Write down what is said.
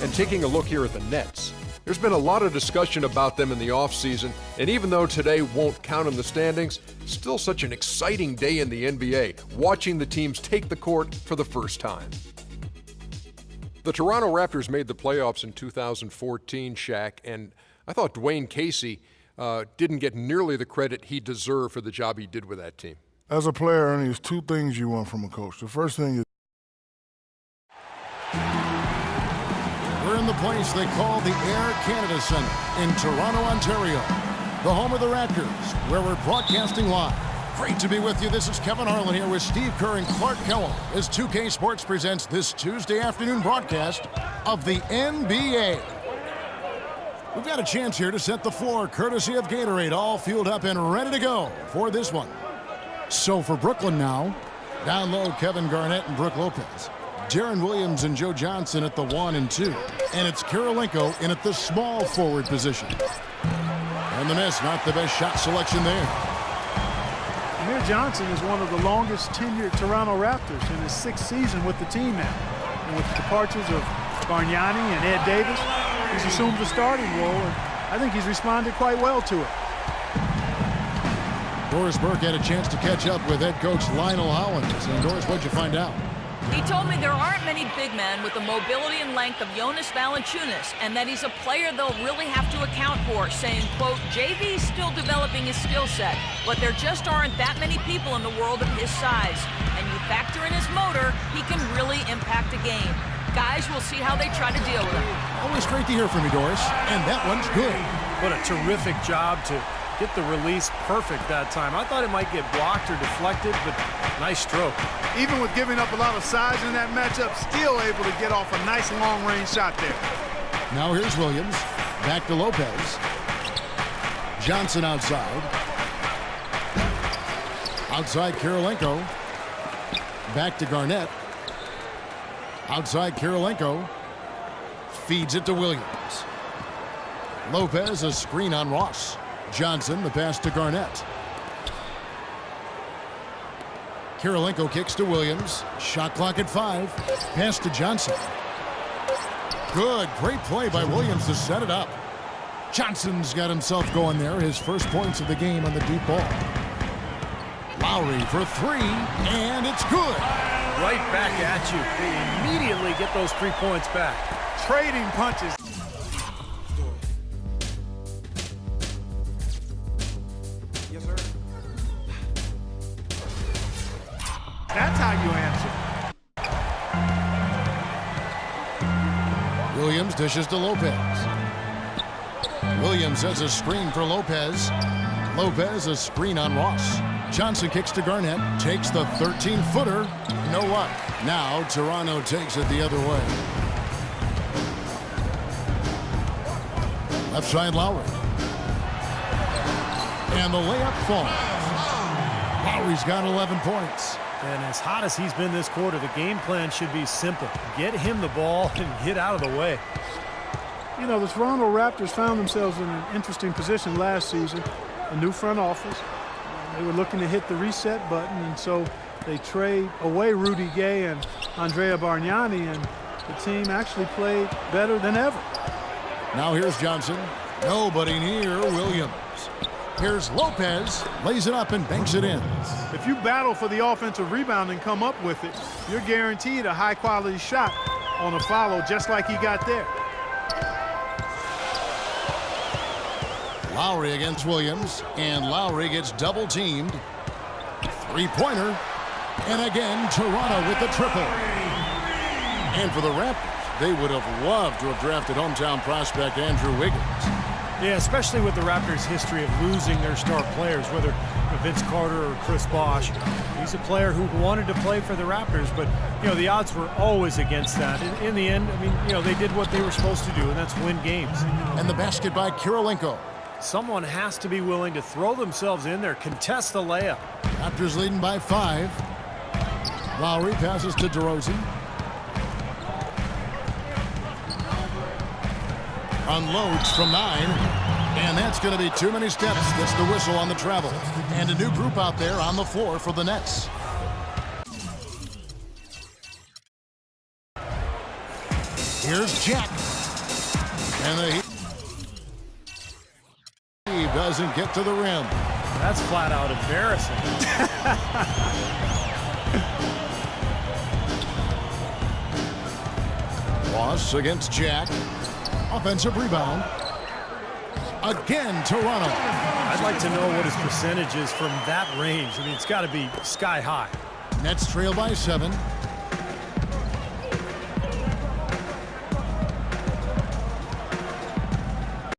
And taking a look here at the Nets, there's been a lot of discussion about them in the offseason, and even though today won't count in the standings, still such an exciting day in the NBA, watching the teams take the court for the first time. The Toronto Raptors made the playoffs in 2014, Shaq, and I thought Dwayne Casey didn't get nearly the credit he deserved for the job he did with that team. As a player, there's two things you want from a coach. The first thing is we're in the place they call the Air Canada Centre in Toronto, Ontario, the home of the Raptors, where we're broadcasting live. Great to be with you. This is Kevin Harlan here with Steve Kerr and Clark Kellogg as 2K Sports presents this Tuesday afternoon broadcast of the NBA. We've got a chance here to set the floor, courtesy of Gatorade, all fueled up and ready to go for this one. So for Brooklyn now, down low, Kevin Garnett and Brook Lopez. Deron Williams and Joe Johnson at the 1 and 2. And it's Kirilenko in at the small forward position. And the miss, not the best shot selection there. Amir Johnson is one of the longest tenured Toronto Raptors in his 6th season with the team now. And with the departures of Bargnani and Ed Davis, he's assumed the starting role, and I think he's responded quite well to it. Doris Burke had a chance to catch up with head coach Lionel Hollins. And Doris, what'd you find out? He told me there aren't many big men with the mobility and length of Jonas Valanciunas, and that he's a player they'll really have to account for, saying, quote, JV's still developing his skill set, but there just aren't that many people in the world of his size. And you factor in his motor, he can really impact a game. Guys, we'll see how they try to deal with him. Always great to hear from you, Doris. And that one's good. What a terrific job to get the release perfect that time. I thought it might get blocked or deflected, but nice stroke. Even with giving up a lot of size in that matchup, still able to get off a nice long-range shot there. Now here's Williams. Back to Lopez. Johnson outside. Outside Kirilenko. Back to Garnett. Outside Kirilenko. Feeds it to Williams. Lopez, a screen on Ross. Johnson, the pass to Garnett. Kirilenko kicks to Williams. Shot clock at 5. Pass to Johnson. Good, great play by Williams to set it up. Johnson's got himself going there. His first points of the game on the deep ball. Lowry for 3, and it's good. Right back at you. They immediately get those 3 points back. Trading punches. Yes, sir. That's how you answer. Williams dishes to Lopez. Williams has a screen for Lopez. Lopez a screen on Ross. Johnson kicks to Garnett. Takes the 13-footer. No luck. Now Toronto takes it the other way. Left side Lowry. And the layup falls. Lowry's got 11 points. And as hot as he's been this quarter, the game plan should be simple. Get him the ball and get out of the way. You know, the Toronto Raptors found themselves in an interesting position last season. A new front office. They were looking to hit the reset button, and so they trade away Rudy Gay and Andrea Bargnani, and the team actually played better than ever. Now here's Johnson. Nobody near Williams. Here's Lopez. Lays it up and banks it in. If you battle for the offensive rebound and come up with it, you're guaranteed a high-quality shot on a follow, just like he got there. Lowry against Williams, and Lowry gets double-teamed. Three-pointer, and again, Toronto with the triple. And for the Raptors, they would have loved to have drafted hometown prospect Andrew Wiggins. Yeah, especially with the Raptors' history of losing their star players, whether Vince Carter or Chris Bosh. He's a player who wanted to play for the Raptors, but, you know, the odds were always against that. In the end, I mean, you know, they did what they were supposed to do, and that's win games. And the basket by Kirilenko. Someone has to be willing to throw themselves in there, contest the layup. Raptors leading by 5. Lowry passes to DeRozan. Unloads from 9. And that's going to be too many steps. That's the whistle on the travel. And a new group out there on the floor for the Nets. Here's Jack. And the Heat doesn't get to the rim. That's flat out embarrassing. Ross against Jack. Offensive rebound. Again, Toronto. I'd like to know what his percentage is from that range. I mean, it's got to be sky high. Nets trail by 7.